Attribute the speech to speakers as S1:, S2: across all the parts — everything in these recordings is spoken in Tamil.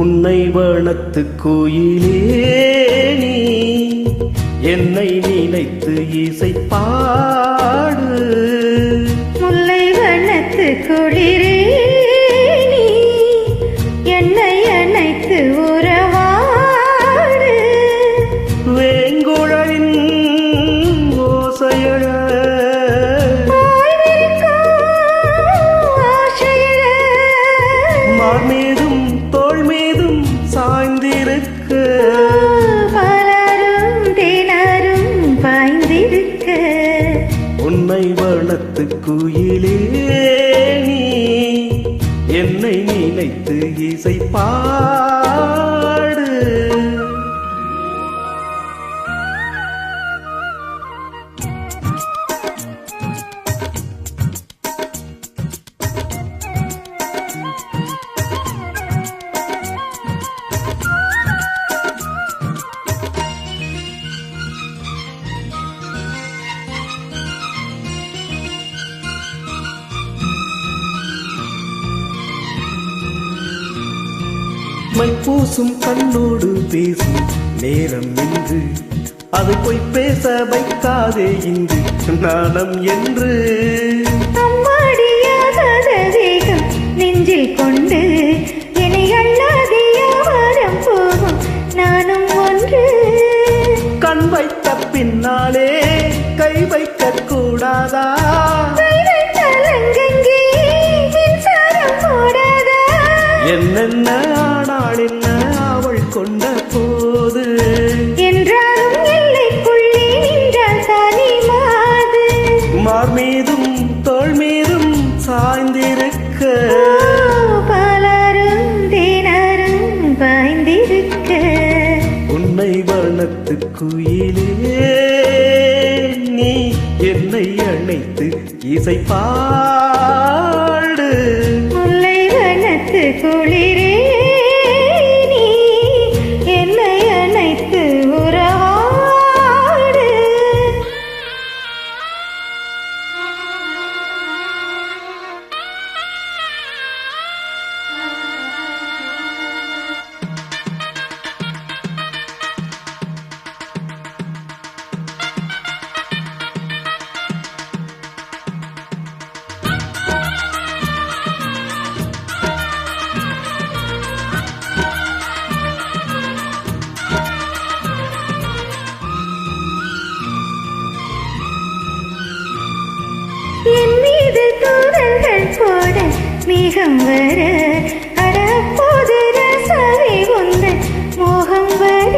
S1: உன்னை வனத்து கோயிலே நீ என்னை நினைத்து இசை பாடு.
S2: முல்லை வனத்து குளிரே நீ என்னை அணைத்து உறவாடு.
S1: வேங்குழலின் ஓசையழ மார்மீதும் தோள் மீதும் சாய்ந்திருக்க
S2: பலரும் தினரும் பாய்ந்திருக்க.
S1: உன்னை வனத்து குயிலே நீ என்னை நினைத்து இசை பாடு. மைப்பூசும் கண்ணோடு பேசும் நேரம் என்று அதை போய் பேச வைக்காதே இங்கு நாணம் என்று.
S2: அம்மாடியாகாத தேகம் நெஞ்சில் கொண்டு என்னை அல்லாதிய வாரம் போகும் நானும் ஒன்று.
S1: கண் வைத்த பின்னாலே கை வைக்க கூடாதா? என்னென்ன ஆனாள் என்ன அவள் கொண்ட போது
S2: என்றாலும் எல்லைக்குள்ளே நின்றால் தனி மாது.
S1: மார் மீதும் தோள் மீதும் சாய்ந்திருக்க
S2: பலரும் தினரும் பாய்ந்திருக்க.
S1: உன்னை வனத்து குயிலே நீ என்னை அணைத்து இசை பாடு.
S2: முல்லை வனத்து குளிரே நீ என்னை அணைத்து உறவாடு. என் மீது தூரல்கள் போட மேகம் வர அடப்போது ரசவை உந்த மோகம் வர.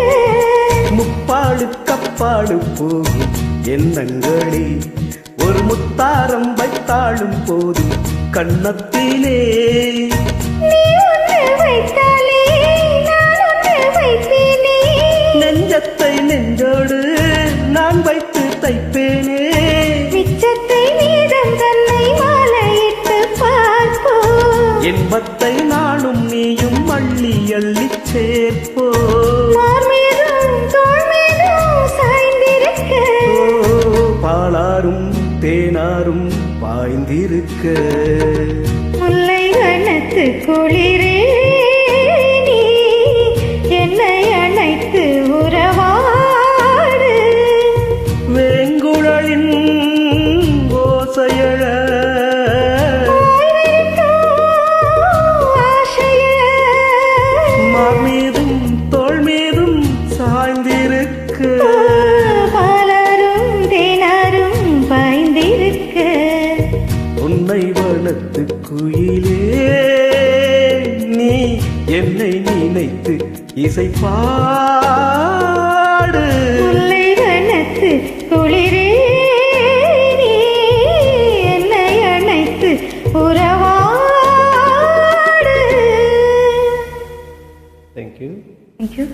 S1: முப்பாடு கப்பாடு போகும் எண்ணங்களே ஒரு முத்தாரம் வைத்தாளும் போதும் கண்ணத்திலே.
S2: நீ ஒன்று வைத்தாலே நான் ஒன்று வைப்பேனே.
S1: நெஞ்சத்தை நெஞ்சோடு நான் வைத்து தைப்பேனே.
S2: மிச்சத்தை மீதம் தன்னை மாலையிட்டு பார்ப்போம்.
S1: இன்பத்தை நானும் நீயும் அள்ளி அள்ளி சேர்ப்போ.
S2: மார்மீதும் தோள் மீதும் சாய்ந்திருக்க
S1: பாலாரும் தேனாரும் பாய்ந்திருக்க.
S2: முல்லை வனத்து குளிரே நீ என்னை அணைத்து உறவாடு.
S1: வேங்குழலின் ஓசையழ மார் மீதும் தோள் மீதும் சாய்ந்திருக்க
S2: பலரும் தினரும் பாய்ந்திருக்க.
S1: உன்னை வனத்து குயிலே நீ என்னை நினைத்து இசை பாடு.
S2: முல்லை வனத்து குளிரே நீ என்னை அணைத்து உறவாடு.
S1: Thank you.
S2: Thank you.